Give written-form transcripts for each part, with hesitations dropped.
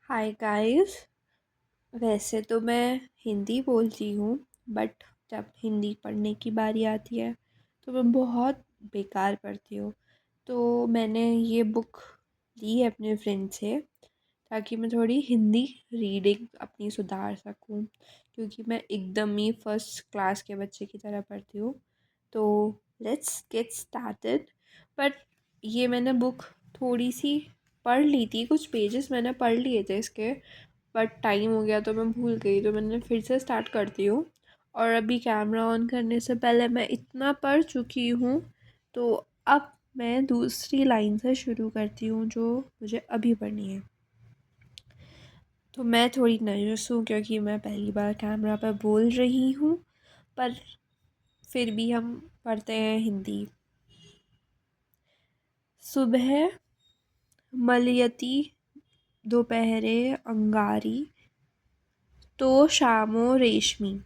Hi guys. वैसे तो मैं हिंदी बोलती हूँ, बट जब हिंदी पढ़ने की बारी आती है तो मैं बहुत बेकार पढ़ती हूँ। तो मैंने ये बुक ली है अपने फ्रेंड से, ताकि मैं थोड़ी हिंदी रीडिंग अपनी सुधार सकूँ, क्योंकि मैं एकदम ही फर्स्ट क्लास के बच्चे की तरह पढ़ती हूँ। तो लेट्स गेट स्टार्टेड। बट ये मैंने बुक थोड़ी सी पढ़ ली थी, कुछ पेजेस मैंने पढ़ लिए थे इसके, बट टाइम हो गया तो मैं भूल गई, तो मैंने फिर से स्टार्ट करती हूँ। और अभी कैमरा ऑन करने से पहले मैं इतना पढ़ चुकी हूँ, तो अब मैं दूसरी लाइन से शुरू करती हूँ जो मुझे अभी पढ़नी है। तो मैं थोड़ी नर्वस हूँ क्योंकि मैं पहली बार कैमरा पर बोल रही हूँ, पर फिर भी हम पढ़ते हैं हिंदी। सुबह मलयती दोपहरे अंगारी, तो शामो रेशमी।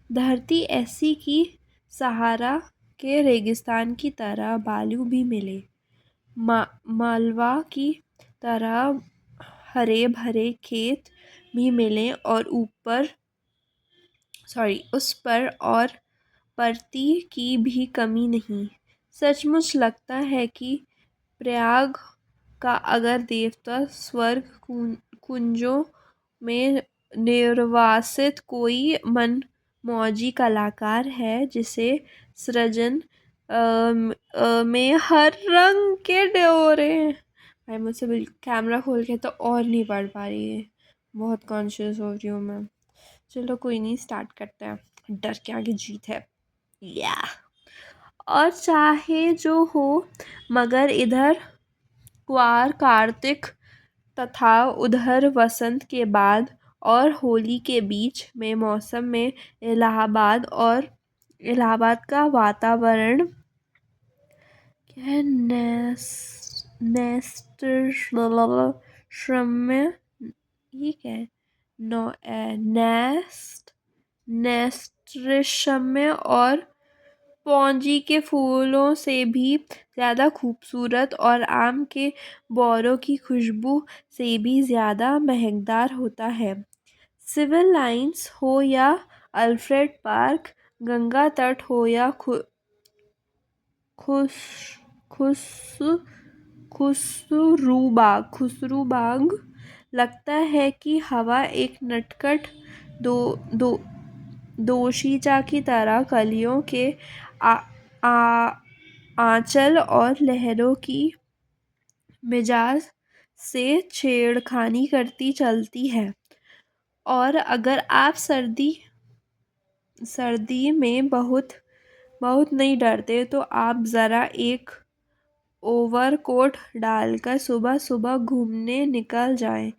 धरती ऐसी कि सहारा के रेगिस्तान की तरह बालू भी मिले, मालवा की तरह हरे भरे खेत भी मिले, और उस पर और परती की भी कमी नहीं। सचमुच लगता है कि प्रयाग का अगर देवता स्वर्ग कुंजों में निर्वासित कोई मन मौजी कलाकार है, जिसे सृजन में हर रंग के ड्योरे। भाई मुझसे बिल्कुल कैमरा खोल के तो और नहीं पढ़ पा रही है, बहुत कॉन्शियस हो रही हूँ मैं। चलो कोई नहीं, स्टार्ट करते हैं। डर के आगे जीत है। या और चाहे जो हो, मगर इधर क्वार कार्तिक तथा उधर वसंत के बाद और होली के बीच में मौसम में इलाहाबाद का वातावरण क्या है, श्रम्य। ये क्या है, नो नेस्ट्रशम्य और पौंजी के फूलों से भी ज़्यादा खूबसूरत, और आम के बौरों की खुशबू से भी ज़्यादा महकदार होता है। सिविल लाइंस हो या अल्फ्रेड पार्क, गंगा तट हो या खुश खुश खुसरूबाग, लगता है कि हवा एक नटखट दो दो दोशीचा की तरह कलियों के आ, आ, आंचल और लहरों की मिजाज से छेड़खानी करती चलती है। और अगर आप सर्दी में बहुत बहुत नहीं डरते, तो आप ज़रा एक ओवरकोट डालकर सुबह सुबह घूमने निकल जाएं,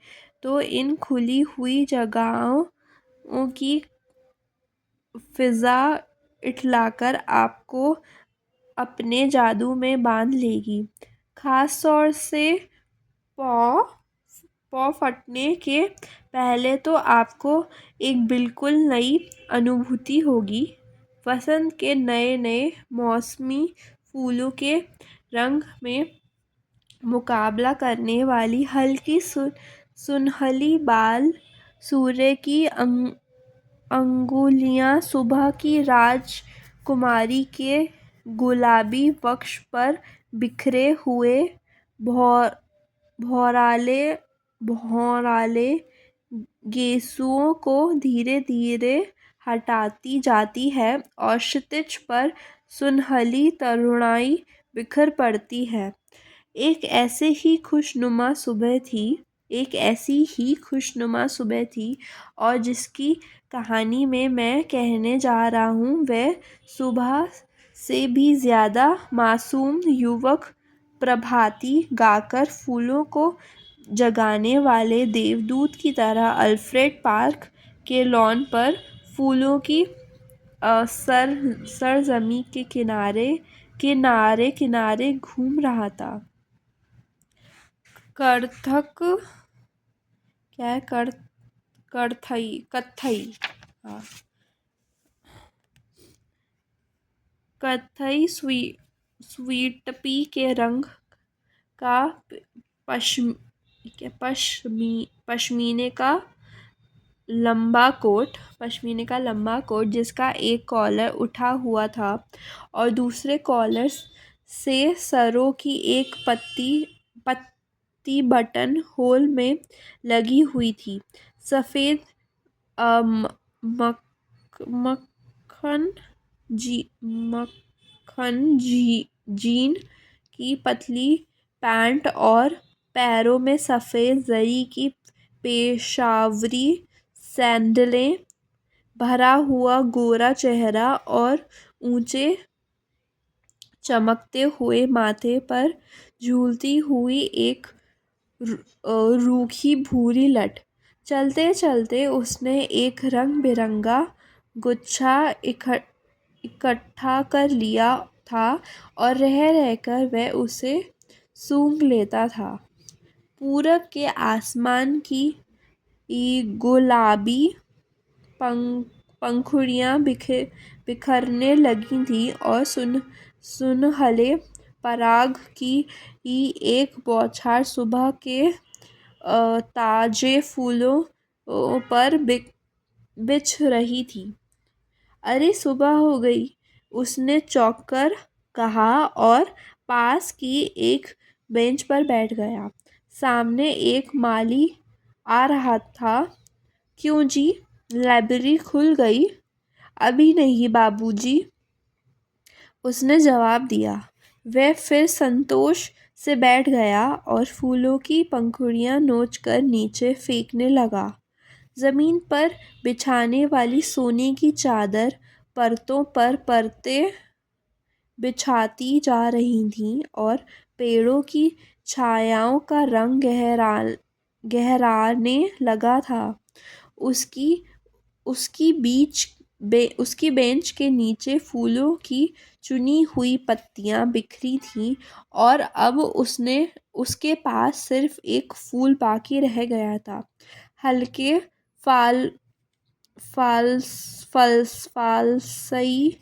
तो इन खुली हुई जगहों की फिजा इठलाकर आपको अपने जादू में बांध लेगी। खास तौर से पौ पौ फटने के पहले तो आपको एक बिल्कुल नई अनुभूति होगी। वसंत के नए नए मौसमी फूलों के रंग में मुकाबला करने वाली हल्की सुनहली बाल सूर्य की अंगुलियां सुबह की राजकुमारी के गुलाबी वक्ष पर बिखरे हुए भौर भौराले भौराले गेसुओं को धीरे धीरे हटाती जाती है, और क्षितिज पर सुनहली तरुणाई बिखर पड़ती है। एक ऐसे ही खुशनुमा सुबह थी एक ऐसी ही खुशनुमा सुबह थी, और जिसकी कहानी में मैं कहने जा रहा हूँ, वह सुबह से भी ज़्यादा मासूम युवक प्रभाती गाकर फूलों को जगाने वाले देवदूत की तरह अल्फ्रेड पार्क के लॉन पर फूलों की सरजमी के किनारे किनारे किनारे घूम रहा था। कर्थक क्या है, कर्थई कत्थई, हाँ, कत्थई स्वीट पी के रंग का ठीक है। पश्मीने का लंबा कोट जिसका एक कॉलर उठा हुआ था और दूसरे कॉलर से सरों की एक पत्ती पत्ती बटन होल में लगी हुई थी। सफ़ेद अम, मक, मक्खन जी मक्खन जी जीन की पतली पैंट और पैरों में सफ़ेद जरी की पेशावरी सैंडलें, भरा हुआ गोरा चेहरा और ऊंचे चमकते हुए माथे पर झूलती हुई एक रूखी भूरी लट। चलते चलते उसने एक रंग बिरंगा गुच्छा इकट्ठा कर लिया था और रह रहकर वह उसे सूंघ लेता था। पूरब के आसमान की गुलाबी पंखुड़ियाँ बिखरने लगी थीं और सुनहले पराग की एक बौछार सुबह के ताजे फूलों पर बिछ रही थी। अरे सुबह हो गई, उसने चौंक कर कहा और पास की एक बेंच पर बैठ गया। सामने एक माली आ रहा था। क्यों जी, लाइब्रेरी खुल गई? अभी नहीं बाबूजी, उसने जवाब दिया। वह फिर संतोष से बैठ गया और फूलों की पंखुड़ियाँ नोचकर नीचे फेंकने लगा। जमीन पर बिछाने वाली सोने की चादर परतों पर परतें बिछाती जा रही थीं और पेड़ों की छायाओं का रंग गहराने लगा था। उसकी उसकी बेंच के नीचे फूलों की चुनी हुई पत्तियां बिखरी थीं और अब उसके पास सिर्फ एक फूल बाकी रह गया था। हल्के फाल फाल्स फाल्सई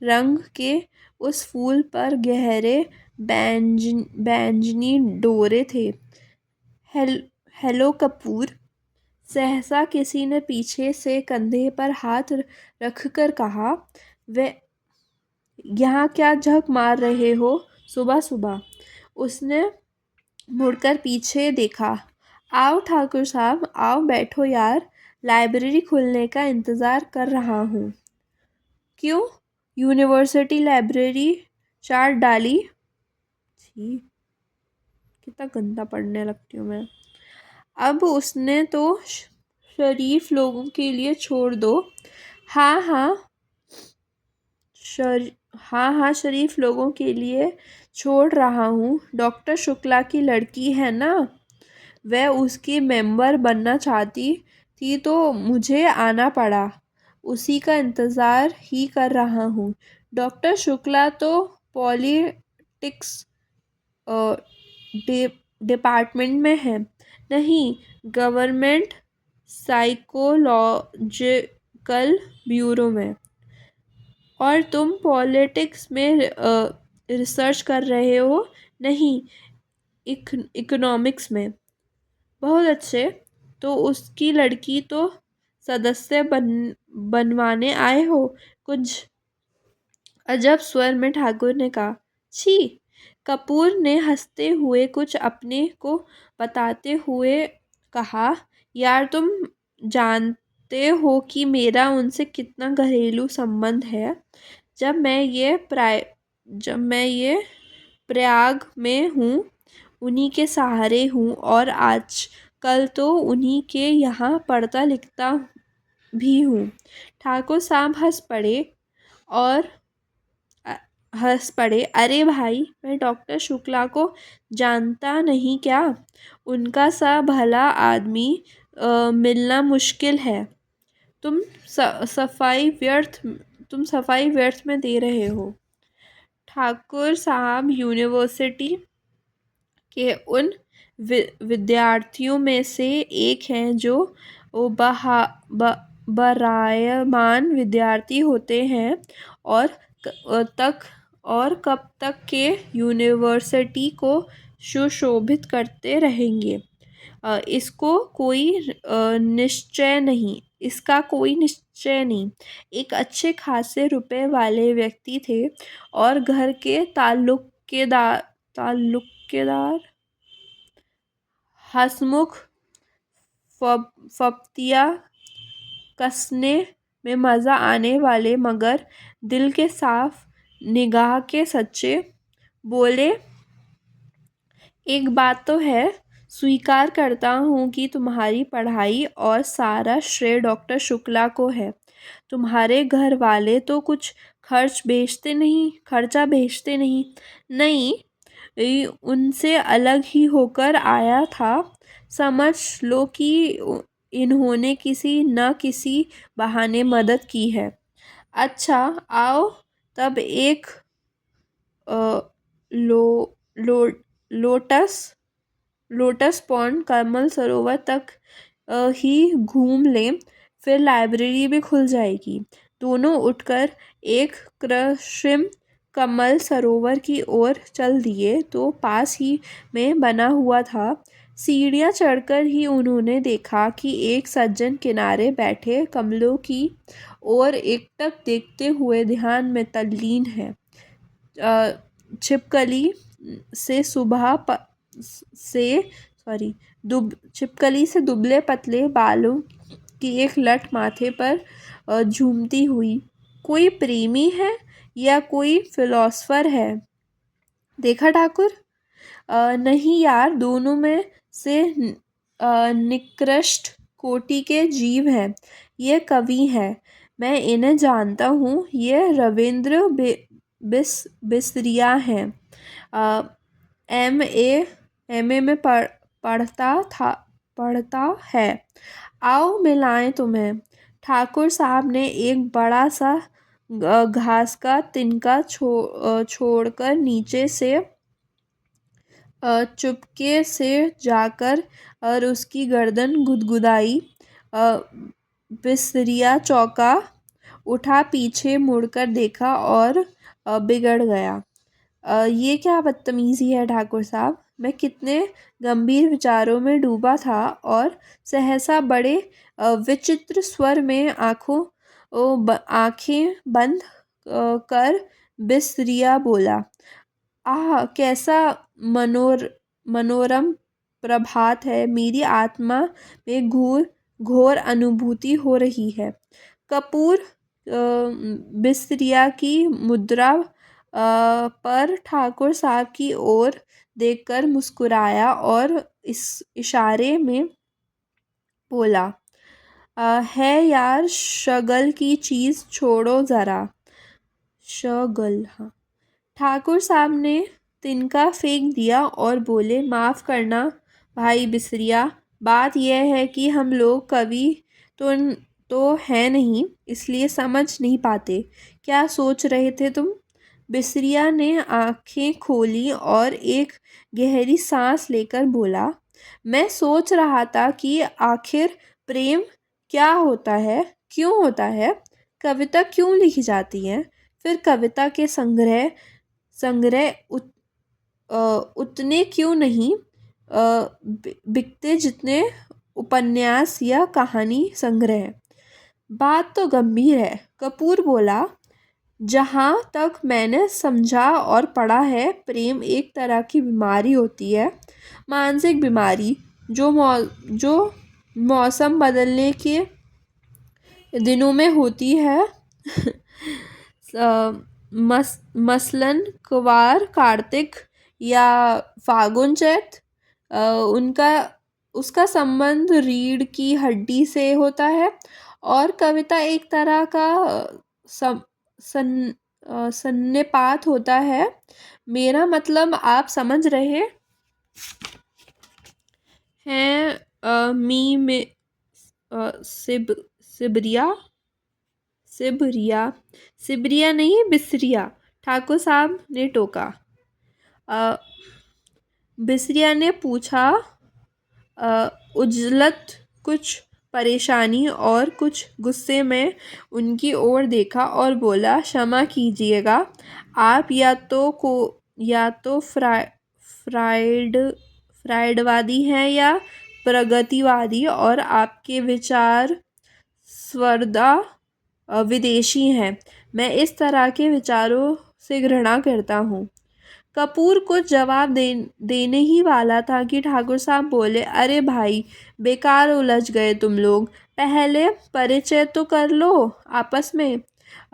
रंग के उस फूल पर गहरे बैंगनी डोरे थे। हेलो कपूर, सहसा किसी ने पीछे से कंधे पर हाथ रखकर कहा। वे यहाँ क्या झक मार रहे हो सुबह सुबह? उसने मुड़कर पीछे देखा। आओ ठाकुर साहब, आओ बैठो यार, लाइब्रेरी खुलने का इंतज़ार कर रहा हूँ। क्यों, यूनिवर्सिटी लाइब्रेरी चाट डाली? छी, कितना गंदा पढ़ने लगती हूँ मैं। अब उसने तो शरीफ लोगों के लिए छोड़ दो। हाँ हाँ, हाँ शरीफ लोगों के लिए छोड़ रहा हूँ। डॉक्टर शुक्ला की लड़की है ना, वह उसकी मेंबर बनना चाहती थी तो मुझे आना पड़ा। उसी का इंतज़ार ही कर रहा हूँ। डॉक्टर शुक्ला तो पॉलिटिक्स डिपार्टमेंट में है। नहीं, गवर्नमेंट साइकोलॉजिकल ब्यूरो में। और तुम पॉलिटिक्स में रिसर्च कर रहे हो? नहीं, इकोनॉमिक्स में। बहुत अच्छे। तो उसकी लड़की तो सदस्य बनवाने आए हो? कुछ अजब स्वर में ठाकुर ने कहा। छी, कपूर ने हंसते हुए कुछ अपने को बताते हुए कहा। यार तुम जानते हो कि मेरा उनसे कितना घरेलू संबंध है। जब मैं ये प्रयाग में हूँ, उन्हीं के सहारे हूँ और आजकल तो उन्हीं के यहाँ पढ़ता लिखता भी हूँ। ठाकुर साहब और हंस पड़े। अरे भाई, मैं डॉक्टर शुक्ला को जानता नहीं क्या? उनका सा भला आदमी मिलना मुश्किल है। तुम सफाई व्यर्थ में दे रहे हो। ठाकुर साहब यूनिवर्सिटी के उन विद्यार्थियों में से एक हैं जो बरायमान विद्यार्थी होते हैं और कब तक के यूनिवर्सिटी को सुशोभित करते रहेंगे। इसका कोई निश्चय नहीं। एक अच्छे खासे रुपए वाले व्यक्ति थे और घर के ताल्लुकेदार हंसमुख फप्तिया कसने में मज़ा आने वाले मगर दिल के साफ निगाह के सच्चे। बोले, एक बात तो है, स्वीकार करता हूँ कि तुम्हारी पढ़ाई और सारा श्रेय डॉक्टर शुक्ला को है। तुम्हारे घर वाले तो कुछ खर्चा भेजते नहीं। नहीं, उनसे अलग ही होकर आया था। समझ लो कि इन्होंने किसी न किसी बहाने मदद की है। अच्छा, आओ तब एक अ, लो लो लोटस लोटस पॉन्ड कमल सरोवर तक ही घूम लें, फिर लाइब्रेरी भी खुल जाएगी। दोनों उठकर एक कृत्रिम कमल सरोवर की ओर चल दिए तो पास ही में बना हुआ था। सीढ़ियाँ चढ़कर ही उन्होंने देखा कि एक सज्जन किनारे बैठे कमलों की ओर एकटक देखते हुए ध्यान में तल्लीन है। छिपकली से सुबह से सॉरी छिपकली से दुबले पतले बालों की एक लट माथे पर झूमती हुई। कोई प्रेमी है या कोई फिलोसफर है? देखा ठाकुर? नहीं यार, दोनों में से निकृष्ट कोटि के जीव हैं। ये कवि हैं, मैं इन्हें जानता हूँ। ये रविंद्र बिस्रिया हैं। एम ए में पढ़ता है। आओ मिलाएं तुम्हें। ठाकुर साहब ने एक बड़ा सा घास का तिनका छोड़कर नीचे से चुपके से जाकर और उसकी गर्दन गुदगुदाई। बिस्रिया चौंका उठा, पीछे मुड़कर देखा और बिगड़ गया। ये क्या बदतमीजी है ठाकुर साहब? मैं कितने गंभीर विचारों में डूबा था और सहसा बड़े विचित्र स्वर में आंखें बंद कर बिस्रिया बोला, आह कैसा मनोरम प्रभात है। मेरी आत्मा में घोर अनुभूति हो रही है। कपूर बिस्रिया की मुद्रा पर ठाकुर साहब की ओर देखकर मुस्कुराया और इस इशारे में बोला, है यार, शगल की चीज़ छोड़ो ज़रा। शगल, हाँ। ठाकुर साहब ने तिनका फेंक दिया और बोले, माफ़ करना भाई बिस्रिया, बात यह है कि हम लोग कवि तो है नहीं, इसलिए समझ नहीं पाते। क्या सोच रहे थे तुम? बिस्रिया ने आंखें खोली और एक गहरी सांस लेकर बोला, मैं सोच रहा था कि आखिर प्रेम क्या होता है, क्यों होता है, कविता क्यों लिखी जाती है, फिर कविता के संग्रह उतने क्यों नहीं बिकते जितने उपन्यास या कहानी संग्रह। बात तो गंभीर है। कपूर बोला, जहाँ तक मैंने समझा और पढ़ा है, प्रेम एक तरह की बीमारी होती है, मानसिक बीमारी, जो मौसम बदलने के दिनों में होती है। मसलन कुवार, कार्तिक या फागुन चैत। उनका उसका संबंध रीढ़ की हड्डी से होता है और कविता एक तरह का सन्निपात होता है। मेरा मतलब आप समझ रहे हैं। मी में सिबरिया सिबरिया सिबरिया नहीं, बिसरिया, ठाकुर साहब ने टोका। बिसरिया ने पूछा, उजलत कुछ परेशानी और कुछ गुस्से में उनकी ओर देखा और बोला, क्षमा कीजिएगा, आप या तो फ्राइडवादी हैं या प्रगतिवादी और आपके विचार सर्वदा विदेशी हैं। मैं इस तरह के विचारों से घृणा करता हूँ। कपूर कुछ जवाब देने ही वाला था कि ठाकुर साहब बोले, अरे भाई, बेकार उलझ गए तुम लोग। पहले परिचय तो कर लो आपस में।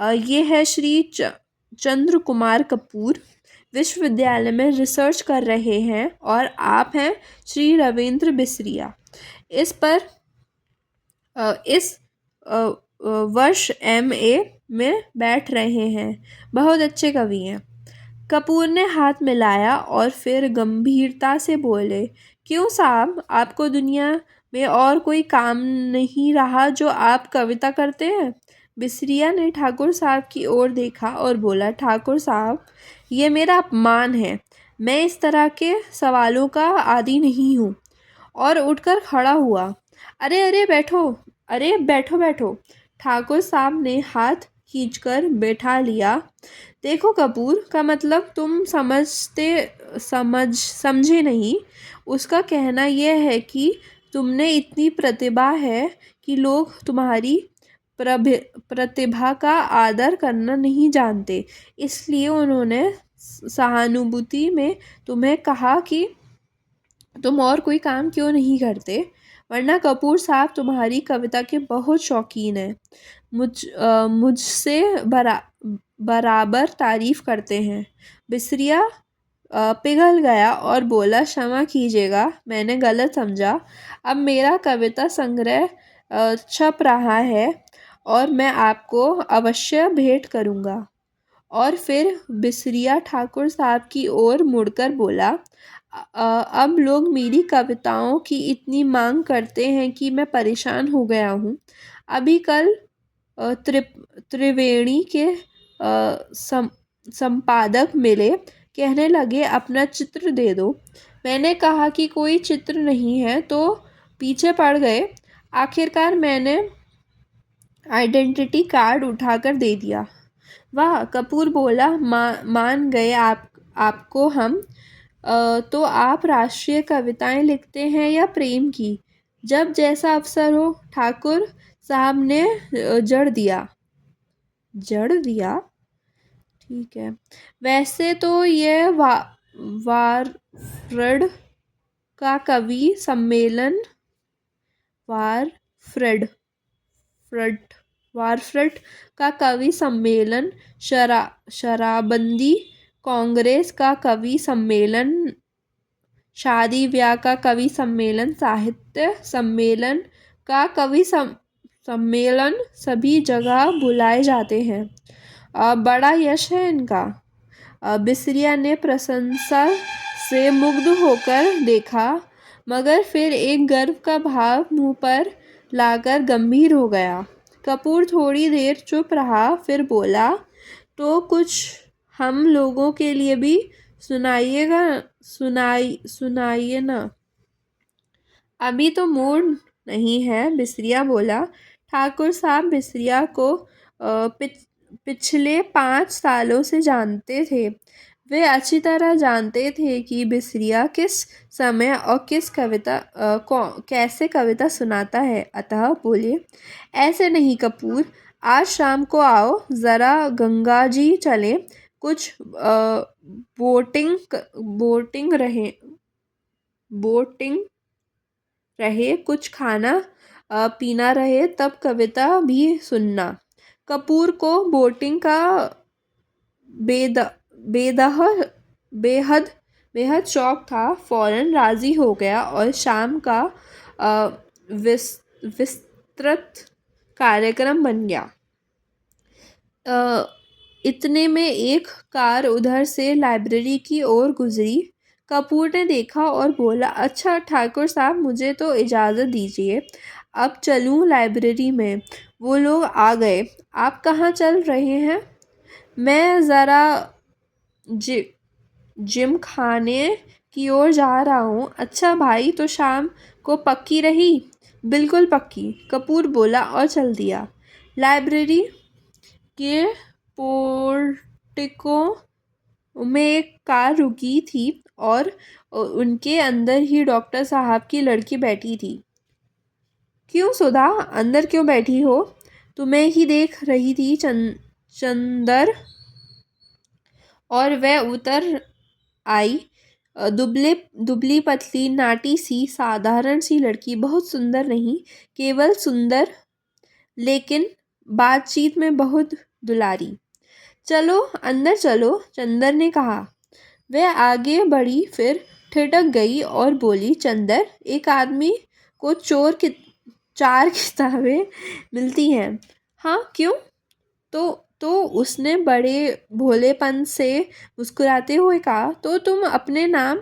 ये है श्री चंद्र कुमार कपूर, विश्वविद्यालय में रिसर्च कर रहे हैं, और आप हैं श्री रविंद्र बिसरिया, इस पर इस वर्ष MA में बैठ रहे हैं। बहुत अच्छे कवि हैं। कपूर ने हाथ मिलाया और फिर गंभीरता से बोले, क्यों साहब, आपको दुनिया में और कोई काम नहीं रहा जो आप कविता करते हैं? बिसरिया ने ठाकुर साहब की ओर देखा और बोला, ठाकुर साहब, ये मेरा अपमान है। मैं इस तरह के सवालों का आदी नहीं हूँ। और उठकर खड़ा हुआ। अरे अरे बैठो, अरे बैठो बैठो। ठाकुर साहब ने हाथ खींचकर बैठा लिया। देखो कपूर, का मतलब तुम समझे नहीं। उसका कहना यह है कि तुमने इतनी प्रतिभा है कि लोग तुम्हारी प्रतिभा का आदर करना नहीं जानते। इसलिए उन्होंने सहानुभूति में तुम्हें कहा कि तुम और कोई काम क्यों नहीं करते, वरना कपूर साहब तुम्हारी कविता के बहुत शौकीन हैं। मुझसे बराबर तारीफ करते हैं। बिसरिया पिघल गया और बोला, क्षमा कीजिएगा, मैंने गलत समझा। अब मेरा कविता संग्रह छप रहा है और मैं आपको अवश्य भेंट करूँगा। और फिर बिसरिया ठाकुर साहब की ओर मुड़कर बोला, अब लोग मेरी कविताओं की इतनी मांग करते हैं कि मैं परेशान हो गया हूँ। अभी कल त्रिवेणी के संपादक मिले, कहने लगे अपना चित्र दे दो। मैंने कहा कि कोई चित्र नहीं है, तो पीछे पड़ गए। आखिरकार मैंने आइडेंटिटी कार्ड उठाकर दे दिया। वाह, कपूर बोला, मान गए आपको हम। तो आप राष्ट्रीय कविताएं लिखते हैं या प्रेम की? जब जैसा अवसर हो। ठाकुर साहब ने जड़ दिया। जड़ दिया, ठीक है। वैसे तो ये वारफ्रेड का कवि सम्मेलन वारफ्रेड फ्रड वारफ्रेड का कवि सम्मेलन, शराबबंदी कांग्रेस का कवि सम्मेलन, शादी ब्याह का कवि सम्मेलन, साहित्य सम्मेलन का कवि सम्मेलन सभी जगह बुलाए जाते हैं। बड़ा यश है इनका। बिसरिया ने प्रशंसा से मुग्ध होकर देखा, मगर फिर एक गर्व का भाव मुंह पर लाकर गंभीर हो गया। कपूर थोड़ी देर चुप रहा, फिर बोला, तो कुछ हम लोगों के लिए भी सुनाइएगा, सुनाइए ना। अभी तो मूड नहीं है, बिसरिया बोला। ठाकुर साहब बिसरिया को पिछले 5 सालों से जानते थे। वे अच्छी तरह जानते थे कि बिसरिया किस समय और कैसे कविता सुनाता है। अतः बोले, ऐसे नहीं कपूर, आज शाम को आओ, ज़रा गंगा जी चलें, कुछ बोटिंग रहे, कुछ खाना पीना रहे, तब कविता भी सुनना। कपूर को बोटिंग का बेदह बेहद बेहद शौक था। फौरन राजी हो गया और शाम का विस्तृत कार्यक्रम बन गया। इतने में एक कार उधर से लाइब्रेरी की ओर गुजरी। कपूर ने देखा और बोला, अच्छा ठाकुर साहब, मुझे तो इजाज़त दीजिए, अब चलूँ लाइब्रेरी में। वो लोग आ गए। आप कहाँ चल रहे हैं? मैं ज़रा जिम खाने की ओर जा रहा हूँ। अच्छा भाई, तो शाम को पक्की रही? बिल्कुल पक्की, कपूर बोला और चल दिया। लाइब्रेरी के पोर्टिको में एक कार रुकी थी और उनके अंदर ही डॉक्टर साहब की लड़की बैठी थी। क्यों सुधा, अंदर क्यों बैठी हो? तुम्हें ही देख रही थी चंदर। और वह उतर आई। दुबले दुबली पतली नाटी सी साधारण सी लड़की, बहुत सुंदर नहीं, केवल सुंदर, लेकिन बातचीत में बहुत दुलारी। चलो अंदर चलो, चंदर ने कहा। वह आगे बढ़ी, फिर ठिठक गई और बोली, चंदर, एक आदमी को 4 किताबें मिलती हैं। हाँ, क्यों? तो उसने बड़े भोलेपन से मुस्कुराते हुए कहा, तो तुम अपने नाम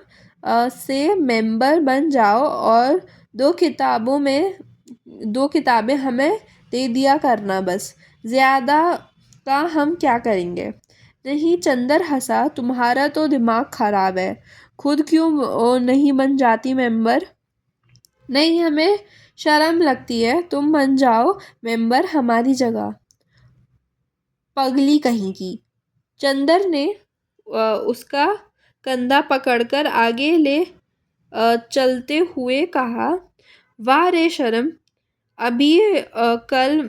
से मेंबर बन जाओ और 2 किताबें हमें दे दिया करना, बस। ज़्यादा का हम क्या करेंगे? नहीं, चंदर हंसा, तुम्हारा तो दिमाग खराब है। खुद क्यों नहीं बन जाती मेंबर? नहीं, हमें शर्म लगती है, तुम बन जाओ मेंबर हमारी जगह। पगली कहीं की। चंदर ने उसका कंधा पकड़कर आगे ले चलते हुए कहा, वाह रे शर्म, अभी कल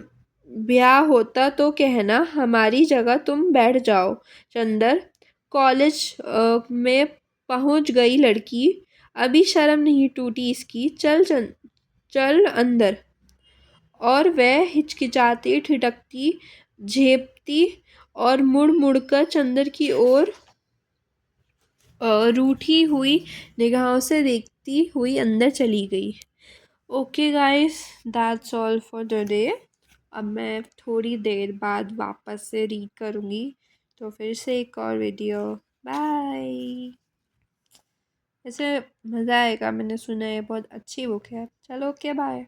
ब्याह होता तो कहना, हमारी जगह तुम बैठ जाओ। चंदर, कॉलेज में पहुंच गई लड़की, अभी शर्म नहीं टूटी इसकी, चल अंदर। और वह हिचकिचाती, ठिठकती, झेपती और मुड़ मुड़ कर चंदर की ओर रूठी हुई निगाहों से देखती हुई अंदर चली गई। Okay guys, that's all for the day. अब मैं थोड़ी देर बाद वापस से रीड करूँगी, तो फिर से एक और वीडियो। बाय। ऐसे मज़ा आएगा, मैंने सुना है बहुत अच्छी बुक है। चलो, ओके, बाय।